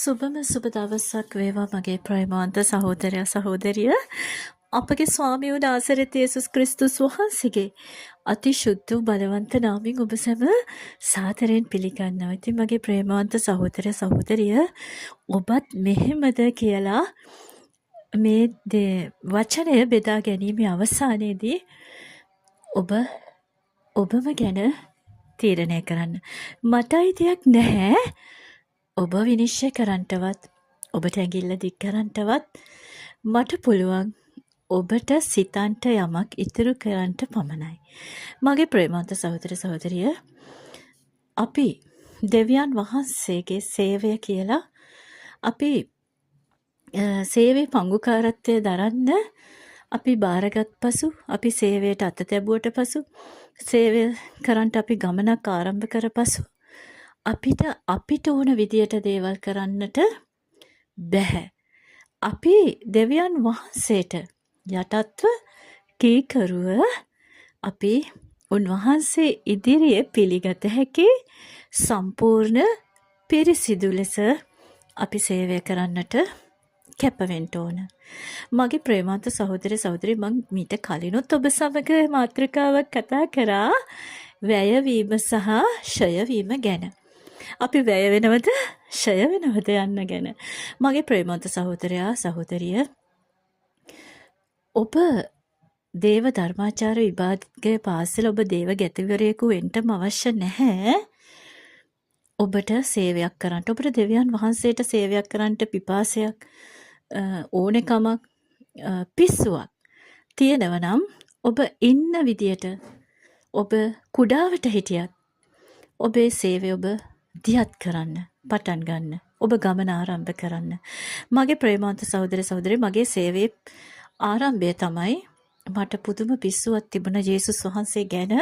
සුබම සුබ දවසක් වේවා මගේ ප්‍රේමවන්ත සහෝදරයා සහෝදරිය. අපගේ ස්වාමී වූ නාසරෙත් යේසුස් ක්‍රිස්තුස් වහන්සේගේ අතිශුද්ධ වූ බලවන්ත නාමයෙන් ඔබ සැම සාදරයෙන් පිළිගන්නවා. ඉතින් මගේ ප්‍රේමවන්ත සහෝදර සහෝදරිය ඔබත් මෙහෙමද කියලා මේ වචනය බෙදා ගැනීමේ අවසානයේදී ඔබම ගැන තීරණය කරන්න. මට අයිතියක් නැහැ ඔබ විනිශ්චය කරන්නටවත් ඔබට ඇඟිල්ල දික් කරන්නටවත්. මට පුළුවන් ඔබට සිතන්ට යමක් ඉතුරු කරන්නට පමණයි. මගේ ප්‍රේමවන්ත සහෝදර සහෝදරිය, අපි දෙවියන් වහන්සේගේ සේවය කියලා අපි සේවයේ පංගුකාරත්වය දරන්න අපි බාරගත් පසු, අපි සේවයට අත තැබුවට පසු, සේවය කරන්නට අපි ගමනක් ආරම්භ කර පසු අපිට ඕන විදියට දේවල් කරන්නට බැහැ. අපි දෙවියන් වහන්සේට යටත්ව කීකරුව අපි උන්වහන්සේ ඉදිරියේ පිළිගත හැකි සම්පූර්ණ පිරිසිදු ලෙස අපි සේවය කරන්නට කැපවෙන්න ඕන. මගේ ප්‍රේමවන්ත සහෝදර සහෝදරි, මම මීට කලිනුත් ඔබ සමග මාතෘකාවක් කතා කරා වැයවීම සහ ෂයවීම ගැන. අපි වැය වෙනවද ෂය වෙනවද යන්න ගැන. මගේ ප්‍රේමවන්ත සහෝදරයා සහෝදරිය, ඔබ දේව ධර්මාචාර විභාගයේ පාසල ඔබ දේව ගැතිවරයෙකු වෙන්නම අවශ්‍ය නැහැ. ඔබට සේවයක් කරන්න, ඔබට දෙවියන් වහන්සේට සේවයක් කරන්නට පිපාසයක්, ඕනෙකමක්, පිස්සුවක් තියෙනව නම් ඔබ ඉන්න විදියට ඔබ කුඩාවට හිටියත් ඔබේ සේවය ඔබ දියත් කරන්න පටන් ගන්න. ඔබ ගමන ආරම්භ කරන්න. මගේ ප්‍රේමවන්ත සහෝදර සහෝදරි, මගේ සේවයේ ආරම්භය තමයි මට පුදුම පිස්සුවක් තිබුණ යේසුස් වහන්සේ ගැන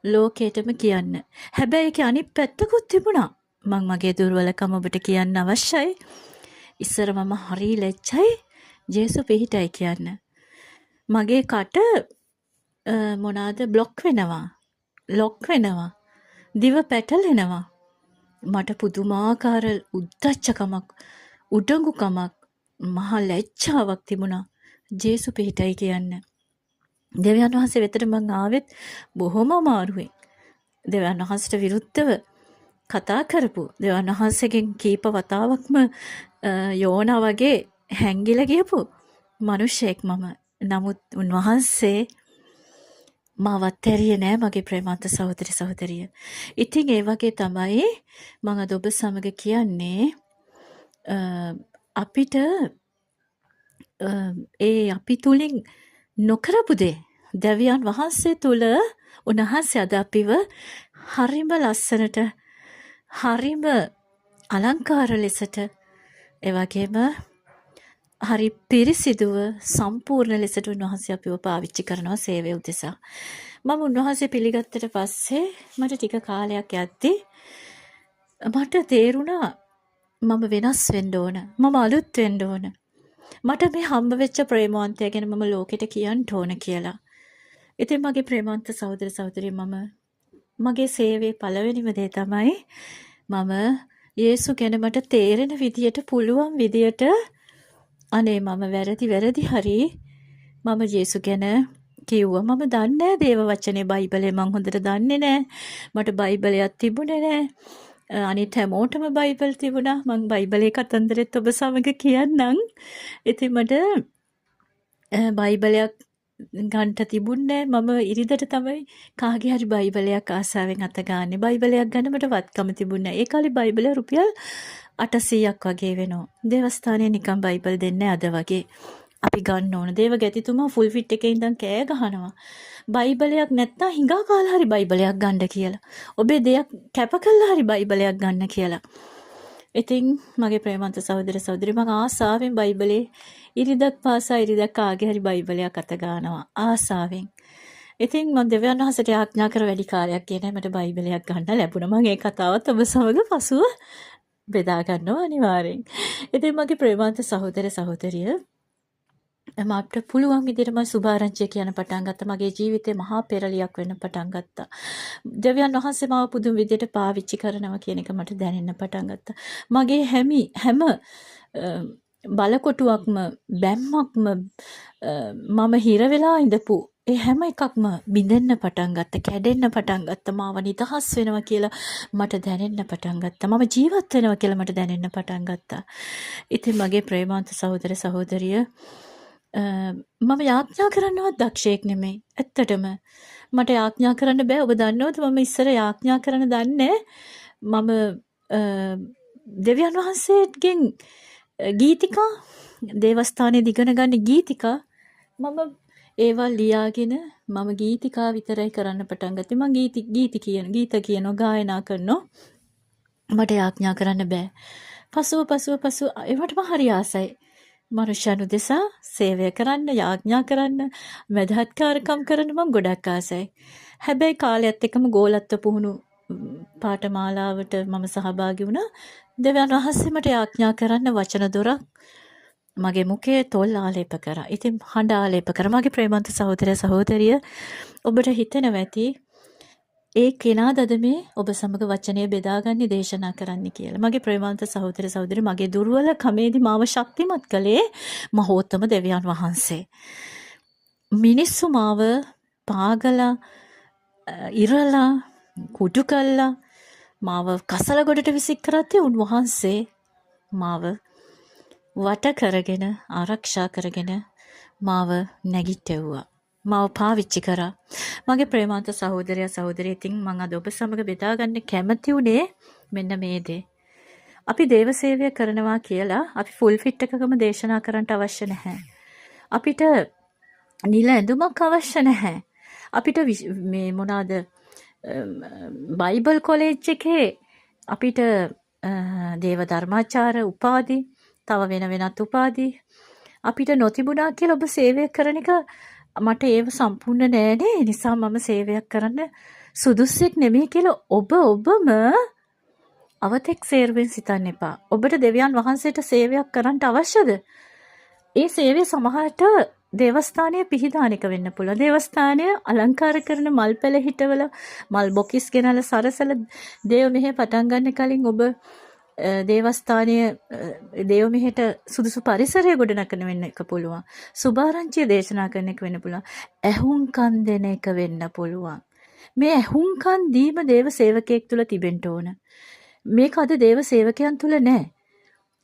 ලෝකෙටම කියන්න. හැබැයි ඒකේ අනිත් පැත්තකුත් තිබුණා. මම මගේ දුර්වලකම ඔබට කියන්න අවශ්‍යයි. ඉස්සර මම හරි ලැජ්ජයි යේසු පිහිටයි කියන්න. මගේ කට මොනවාද බ්ලොක් වෙනවා, ලොක් වෙනවා, දිව පැටලෙනවා. මට පුදුමාකාර උද්දච්චකමක්, උඩඟුකමක්, මහා ලැජ්ජාවක් තිබුණා ජේසු පිහිටයි කියන්න. දෙවියන් වහන්සේ වෙතට මං ආවෙත් බොහොම අමාරුවෙන්. දෙවියන් වහන්සේට විරුද්ධව කතා කරපු, දෙවියන් වහන්සේගෙන් කීප වතාවක්ම යෝනා වගේ හැංගිලා ගියපු මිනිහෙක් මම. නමුත් උන්වහන්සේ මාවත් ඇරියේ නෑ මගේ ප්‍රේමවන්ත සහෝදර සහෝදරිය. ඉතින් ඒ වගේ තමයි මම අද ඔබ සමග කියන්නේ අපිට අපි තුලින් නොකරපු දේ දෙවියන් වහන්සේ තුල උන්වහන්සේ අද අපිව හරිම ලස්සනට, හරිම අලංකාර ලෙසට, ඒ වගේම හරි පිරිසිදුව සම්පූර්ණ ලෙසට උන්වහන්සේ අපිව පාවිච්චි කරනවා සේවය උදෙසා. මම උන්වහන්සේ පිළිගත්තට පස්සේ මට ටික කාලයක් යද්දී මට තේරුණා මම වෙනස් වෙන්න ඕන, මම අලුත් වෙන්න ඕන. මට මේ හම්බ වෙච්ච ප්‍රේමවන්තය ගැන මම ලෝකෙට කියන්න ඕන කියලා. ඉතින් මගේ ප්‍රේමවන්ත සහෝදර සහෝදරිය, මගේ සේවයේ පළවෙනිම දේ තමයි මම යේසු ගැන මට තේරෙන විදියට, පුළුවන් විදියට, අනේ මම වැරදි හරි මම යේසු ගැන කිව්වා. මම දන්නේ නැහැ දේව වචනේ, බයිබලේ මම හොඳට දන්නේ නැහැ. මට බයිබලයක් තිබුණේ නැහැ. අනිත් හැමෝටම බයිබල් තිබුණා. මම බයිබලේ කතන්දරෙත් ඔබ සමග කියන්නම්. ඉතින් මට බයිබලයක් ගන්නට තිබුණේ නැහැ. මම ඉරිදට තමයි කාගේ හරි බයිබලයක් ආසාවෙන් අත ගන්නෙ. බයිබලයක් ගන්න මට වත්කම තිබුණේ නැහැ. ඒ කාලේ බයිබලය රුපියල් 800ක් වගේ වෙනවා. දේවස්ථානයේ නිකන් බයිබල් දෙන්නේ අද වගේ. අපි ගන්න ඕන. දේව ගැතිතුමා ෆුල් ෆිට් එකේ ඉඳන් කෑ ගහනවා. බයිබලයක් නැත්නම් හිඟා කාලා හරි බයිබලයක් ගන්න කියලා. ඔබේ දෙයක් කැප කළා හරි බයිබලයක් ගන්න කියලා. ඉතින් මගේ ප්‍රේමවන්ත සහෝදර සහෝදරි, මම ආසාවෙන් බයිබලේ ඉරිදක් පාසා ඉරිදක් කාගේ හරි බයිබලයක් අත ගන්නවා ආසාවෙන්. ඉතින් මම දෙවියන් වහන්සේට ආඥා කර වැඩි කාලයක් ගියේ මට බයිබලයක් ගන්න ලැබුණා. මම ඒ කතාවත් ඔබ සමග පසුව බෙදා ගන්නවා අනිවාර්යෙන්. ඉතින් මගේ ප්‍රේමවන්ත සහෝදර සහෝදරිය, මට පුළුවන් විදිහට මම සුභාරංචිය කියන පටන් ගත්තා. මගේ ජීවිතේ මහා පෙරලියක් වෙන්න පටන් ගත්තා. දෙවියන් වහන්සේ මාව පුදුම විදිහට පාවිච්චි කරනවා කියන එක මට දැනෙන්න පටන් ගත්තා. මගේ හැම බලකොටුවක්ම බැම්මක්ම මම හිර වෙලා ඉඳපු ඒ හැම එකක්ම බිඳෙන්න පටන් ගත්තා, කැඩෙන්න පටන් ගත්තා. මාව නිදහස් වෙනවා කියලා මට දැනෙන්න පටන් ගත්තා. මම ජීවත් වෙනවා කියලා මට දැනෙන්න පටන් ගත්තා. ඉතින් මගේ ප්‍රේමාන්ත සහෝදර සහෝදරිය මම යාඥා කරන්නවත් දක්ෂයෙක් නෙමෙයි. ඇත්තටම මට යාඥා කරන්න බෑ. ඔබ දන්නවද මම ඉස්සර යාඥා කරන්න දන්නේ මම දෙවියන් වහන්සේගෙන් ගීතිකා දේවස්ථානයේ ඉගෙන ගන්න ගීතිකා මම ඒවා ලියාගෙන මම ගීතිකා විතරයි කරන්න පටන් ගත්තේ. මම ගීත කියනවා, ගායනා කරනවා. මට යාඥා කරන්න බෑ. පසුව ඒවටම හරි ආසයි. මනුෂ්‍යයන් උදෙසා සේවය කරන්න, යාඥා කරන්න, මැදහත්කාරකම් කරන්න මම ගොඩක් ආසයි. හැබැයි කාලයත් එක්කම ගෝලත්ව පුහුණු පාඨමාලාවට මම සහභාගී වුණා. දෙවියන් වහන්සේ මට යාඥා කරන්න වචන දොරක් මගේ මුඛයේ තොල් ආලේප කරා. ඉතින් හඬ ආලේප කරා. මගේ ප්‍රේමන්ත සහෝදර සහෝදරිය ඔබට හිතෙනවා ඇති ඒ කෙනාද මේ ඔබ සමග වචනය බෙදාගන්නේ දේශනා කරන්න කියලා. මගේ ප්‍රේමන්ත සහෝදර සහෝදරි මගේ දුර්වල කමේදී මාව ශක්තිමත් කළේ මහෝත්තම දෙවියන් වහන්සේ. මිනිස්සු මාව පාගලා ඉරලා කුඩු කළා මාව කසල ගොඩට විසික් කරද්දී උන්වහන්සේ මාව වට කරගෙන ආරක්ෂා කරගෙන මාව නැගිටෙව්වා. මාව පාවිච්චි කරා. මගේ ප්‍රේමාන්ත සහෝදරයා සහෝදරිය ඉතින් මම අද ඔබ සමග බෙදා ගන්න කැමති උනේ මෙන්න මේ දේ. අපි දේව සේවය කරනවා කියලා අපි ෆුල් ෆිට් එකකම දේශනා කරන්න අවශ්‍ය නැහැ. අපිට නිල ඇඳුමක් අවශ්‍ය නැහැ. අපිට මේ මොනවාද බයිබල් කොලෙජ් එකේ අපිට දේව ධර්මාචාර උපාධි තව වෙනත් උපාධි අපිට නොතිබුණා කියලා ඔබ සේවය කරන එක මට ඒව සම්පූර්ණ නෑනේ. නිසා මම සේවයක් කරන්න සුදුස්සෙක් නෙමෙයි කියලා ඔබම අවතෙක් සේරුවෙන් සිතන්න එපා. ඔබට දෙවියන් වහන්සේට සේවයක් කරන්න අවශ්‍යද? ඒ සේවය සමහරට දේවස්ථානයේ පිහිදාන එක වෙන්න පුළුවන්. දේවස්ථානය අලංකාර කරන මල් පැල හිටවල මල් බොකිස් ගෙනලා සරසල දේව මෙහෙ පටන් ගන්න කලින් ඔබ දේවස්ථානයේ දේව මෙහෙට සුදුසු පරිසරය ගොඩනගන වෙන්න එක පුළුවන්. සුභාරංචිය දේශනා කරන එක වෙන්න පුළුවන්. ඇහුම්කන් දෙන එක වෙන්න පුළුවන්. මේ ඇහුම්කන් දීම දේව සේවකයෙක් තුල තිබෙන්න ඕන. මේක අද දේව සේවකයන් තුල නැහැ.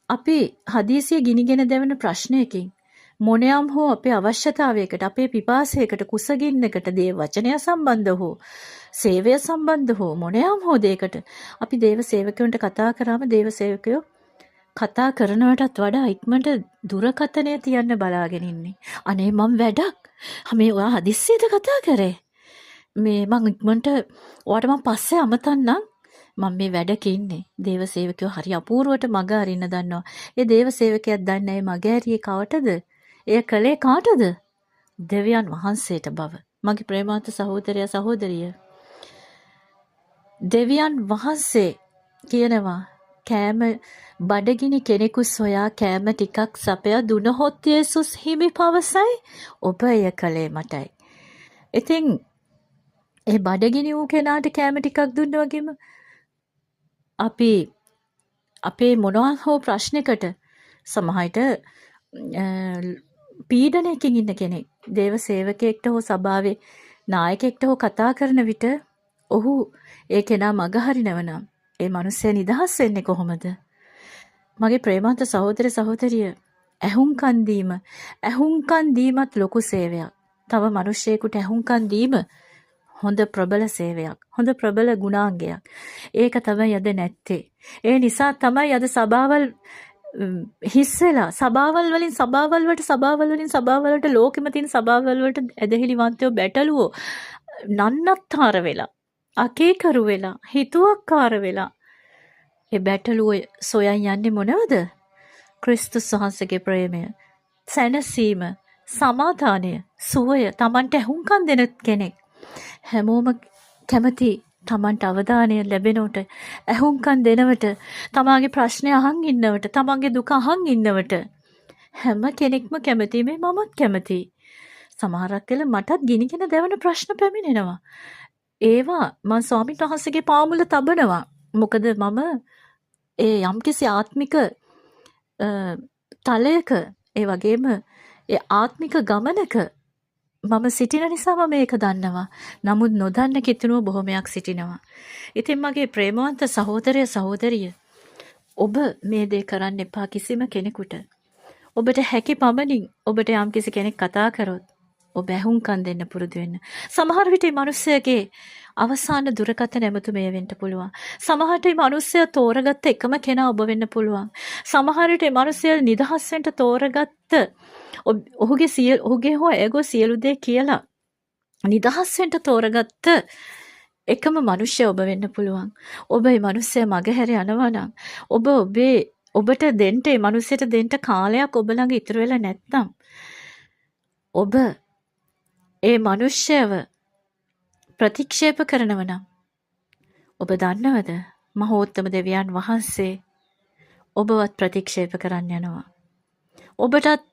අපි හදිසිය ගිනිගෙන දෙවන ප්‍රශ්නයකින් මොනියම් හෝ අපේ අවශ්‍යතාවයකට අපේ පිපාසයකට කුසගින්නකට දේව වචනය සම්බන්ධ හෝ සේවය සම්බන්ධ හෝ මොනියම් හෝ දෙයකට අපි දේව සේවකයන්ට කතා කරාම දේව සේවකයෝ කතා කරනවටත් වඩා ඉක්මනට දුරකථනය තියන්න බලාගෙන ඉන්නේ. අනේ මම වැඩක්. මේ ඔයා හදිස්සියද කතා කරේ? මේ මං ඉක්මනට ඔයාට මං පස්සේ අමතන්නම්. මම මේ වැඩක ඉන්නේ. දේව සේවකයෝ හරි අපූර්වට මග අරින්න දන්නවා. ඒ දේව සේවකයාත් දන්නේ ඒ මග ඇරියේ කවටද? එය කළේ කාටද? දෙවියන් වහන්සේට බව. මගේ ප්‍රේමාන්ත සහෝදරයා සහෝදරිය. දෙවියන් වහන්සේ කියනවා කෑම බඩගිනි කෙනෙකු සොයා කෑම ටිකක් සපයා දුනහොත් යේසුස් හිමි පවසයි ඔබ එය කළේ මටයි. ඉතින් ඒ බඩගිනි වූ කෙනාට කෑම ටිකක් දුන්න වගේම අපි අපේ මොනවා හෝ ප්‍රශ්නයකට සමහරට පීඩනයකින් ඉන්න කෙනෙක් දේව සේවකයෙක්ට හෝ සභාවේ නායකයෙක්ට හෝ කතා කරන විට ඔහු ඒ කෙනා මග හරිනවනම් ඒ මිනිස්සයා නිදහස් වෙන්නේ කොහොමද? මගේ ප්‍රේමාන්ත සහෝදර සහෝදරිය ඇහුම්කන් දීමත් ලොකු සේවයක්. තව මිනිස්සෙකුට ඇහුම්කන් දීම හොඳ ප්‍රබල සේවයක්. හොඳ ප්‍රබල ගුණාංගයක්. ඒක තමයි අද නැත්තේ. ඒ නිසා තමයි අද සභාවල් හිස් වෙලා සභාවල් වලට ලෝකෙම තියෙන සභාවල් වලට ඇදහිලිවන්තයෝ බැටළුවෝ නන්නත්තර වෙලා අකීකරු වෙලා හිතුවක්කාර වෙලා ඒ බැටළුවෝ සොයන් යන්නේ මොනවද? ක්‍රිස්තුස් වහන්සේගේ ප්‍රේමය, සැනසීම, සමාදානය, සුවය තමන්ට ඇහුම්කන් දෙන කෙනෙක්. හැමෝම කැමති තමන්ට අවධානය ලැබෙනවට, ඇහුම්කන් දෙනවට, තමාගේ ප්‍රශ්නය අහන් ඉන්නවට, තමන්ගේ දුක අහන් ඉන්නවට. හැම කෙනෙක්ම කැමති මේ මමත් කැමතියි. සමහරක් වෙල මටත් ගිනිගෙන දැවෙන ප්‍රශ්න පැමිණෙනවා. ඒවා මං ස්වාමීන් වහන්සේගේ පාමුල තබනවා. මොකද මම ඒ යම්කිසි ආත්මික තලයක ඒ වගේම ඒ ආත්මික ගමනක මම සිටින නිසා මම ඒක දන්නවා. නමුත් නොදන්න කිතුනුව බොහොමයක් සිටිනවා. ඉතින් මගේ ප්‍රේමවන්ත සහෝදරය සහෝදරිය ඔබ මේ දේ කරන්න එපා කිසිම කෙනෙකුට. ඔබට හැකි පමණින් ඔබට යම්කිසි කෙනෙක් කතා කරොත් ඔබ ඇහුම්කන් දෙන්න පුරුදු වෙන්න. සමහර විට මේ මිනිස්සයාගේ අවසාන දුරකථන ඇමතුමේ වෙන්න පුළුවන්. සමහරට මේ මිනිස්සයා තෝරගත්ත එකම කෙනා ඔබ වෙන්න පුළුවන්. සමහර විට මේ මිනිස්සයා නිදහස් වෙන්න තෝරගත්ත ඔහුගේ හෝ ඒගෝ සියලු දේ කියලා නිදහස් වෙන්න තෝරගත්ත එකම මිනිස්සයා ඔබ වෙන්න පුළුවන්. ඔබ මේ මිනිස්සයා මගහැර යනවා නම් ඔබට දෙන්න මේ මිනිස්සයට දෙන්න කාලයක් ඔබ ළඟ ඉතුරු වෙලා නැත්නම් ඔබ ඒ මිනිස්සයව ප්‍රතික්ෂේප කරනව නම් ඔබ දන්නවද මහෝත්තම දෙවියන් වහන්සේ ඔබවත් ප්‍රතික්ෂේප කරන්න යනවා. ඔබටත්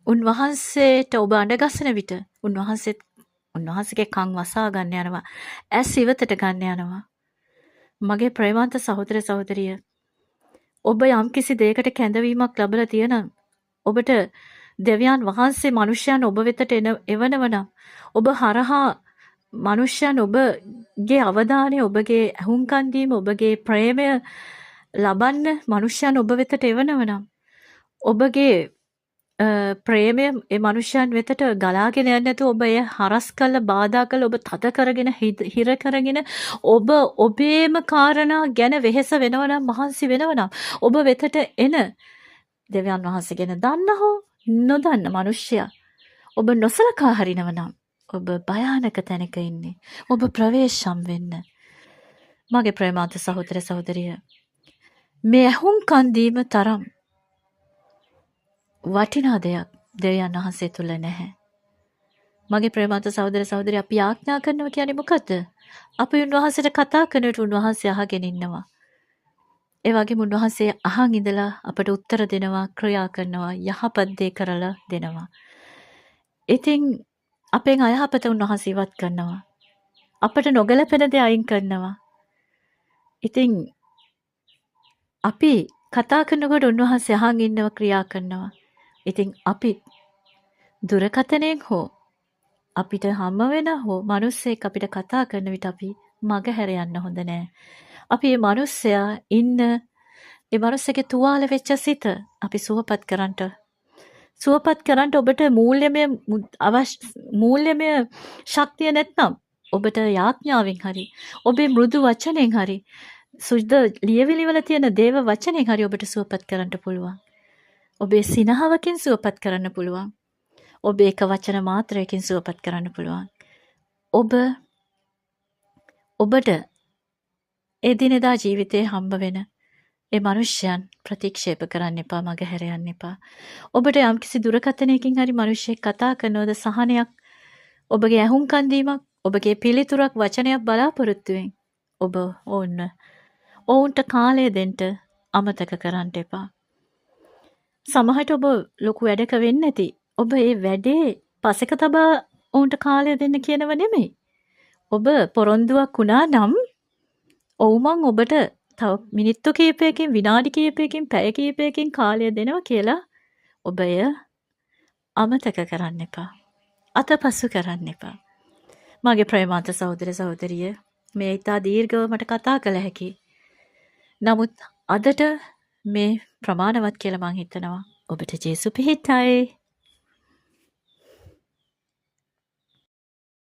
උන්වහන්සේට ඔබ අඬගසන විට උන්වහන්සේගේ කන් වසා ගන්න යනවා. ඇස් ඉවතට ගන්න යනවා. මගේ ප්‍රේමවන්ත සහෝදර සහෝදරිය ඔබ යම්කිසි දෙයකට කැඳවීමක් ලැබලා තියෙනම් ඔබට දෙවියන් වහන්සේ මිනිසයන් ඔබ වෙතට එවනව නම් ඔබ හරහා මිනිසයන් ඔබගේ අවධානය ඔබගේ අහුම්කන් දීම ඔබගේ ප්‍රේමය ලබන්න මිනිසයන් ඔබ වෙතට එවනව නම් ඔබගේ ප්‍රේමය ඒ මිනිසයන් වෙතට ගලාගෙන යන්නේ නැතුව ඔබ එය හරස් කළ බාධා කළ ඔබ තද කරගෙන හිර කරගෙන ඔබ ඔබේම කාරණා ගැන වෙහෙස වෙනව නම් මහන්සි වෙනව නම් ඔබ වෙතට එන දෙවියන් වහන්සේ ගැන දන්න හෝ නොදන්න මිනිසයා ඔබ නොසලකා හරිනව නම් ඔබ භයානක තැනක ඉන්නේ. ඔබ ප්‍රවේශම් වෙන්න. මගේ ප්‍රේමවන්ත සහෝදර සහෝදරිය මේ අහුම්කන් දීම තරම් වටිනා දෙයක් දෙවියන් වහන්සේ තුල නැහැ. මගේ ප්‍රේමවන්ත සහෝදර සහෝදරිය අපි ආඥා කරනවා කියන්නේ මොකද්ද? අපි උන්වහන්සේට කතා කරනකොට උන්වහන්සේ අහගෙන ඉන්නවා. ඒ වගේම උන්වහන්සේ අහන් ඉඳලා අපට උත්තර දෙනවා, ක්‍රියා කරනවා, යහපත් දේ කරලා දෙනවා. ඉතින් අපෙන් අයහපත උන්වහන්සේ ඉවත් කරනවා. අපට නොගැලපෙන දේ අයින් කරනවා. ඉතින් අපි කතා කරනකොට උන්වහන්සේ අහන් ඉන්නව ක්‍රියා කරනවා. ඉතින් අපි දුරකථනයෙන් හෝ අපිට හම්බ වෙන හෝ මිනිස්සෙක් අපිට කතා කරන විට අපි මග හැර යන්න හොඳ නෑ. අපි මේ මිනිස්සයා ඉන්න ඒ මිනිස්සගේ තුවාල වෙච්ච සිත අපි සුවපත් කරන්න ඔබට මූල්‍යමය ශක්තිය නැත්නම් ඔබට යාඥාවෙන් හරි ඔබේ මෘදු වචනෙන් හරි සුද්ධ ලියවිලි වල තියෙන දේව වචනෙන් හරි ඔබට සුවපත් කරන්න පුළුවන්. ඔබේ සිනහවකින් සුවපත් කරන්න පුළුවන්. ඔබේ එක වචන මාත්‍රයකින් සුවපත් කරන්න පුළුවන්. ඔබට එදිනෙදා ජීවිතේ හම්බ වෙන ඒ මිනිස්යන් ප්‍රතික්ෂේප කරන්න එපා, මග හැර යන්න එපා. ඔබට යම්කිසි දුරකථනයකින් හරි මිනිස්සෙක් කතා කරනවද සහනයක්, ඔබගේ ඇහුම්කන් දීමක්, ඔබගේ පිළිතුරක්, වචනයක් බලාපොරොත්තු වෙමින් ඔබ ඔවුන්ට කාලය දෙන්න අමතක කරන්න එපා. සමහරට ඔබ ලොකු වැඩක වෙන්නේ නැති. ඔබ ඒ වැඩේ පසෙක තබා ඔවුන්ට කාලය දෙන්න කියනව නෙමෙයි. ඔබ පොරොන්දුවක් වුණා නම් ඔවුන් ඔබට තව මිනිත්තු කිහිපයකින්, විනාඩි කිහිපයකින්, පැය කිහිපයකින් කාලය දෙනවා කියලා ඔබ එය අමතක කරන්න එපා. අතපසු කරන්න එපා. මගේ ප්‍රේමවන්ත සහෝදර සහෝදරිය, මේ ඉතා දීර්ඝව මට කතා කළ හැකි. නමුත් අදට මේ ප්‍රමාණවත් කියලා මං හිතනවා. ඔබට ජේසු පිහිටයි.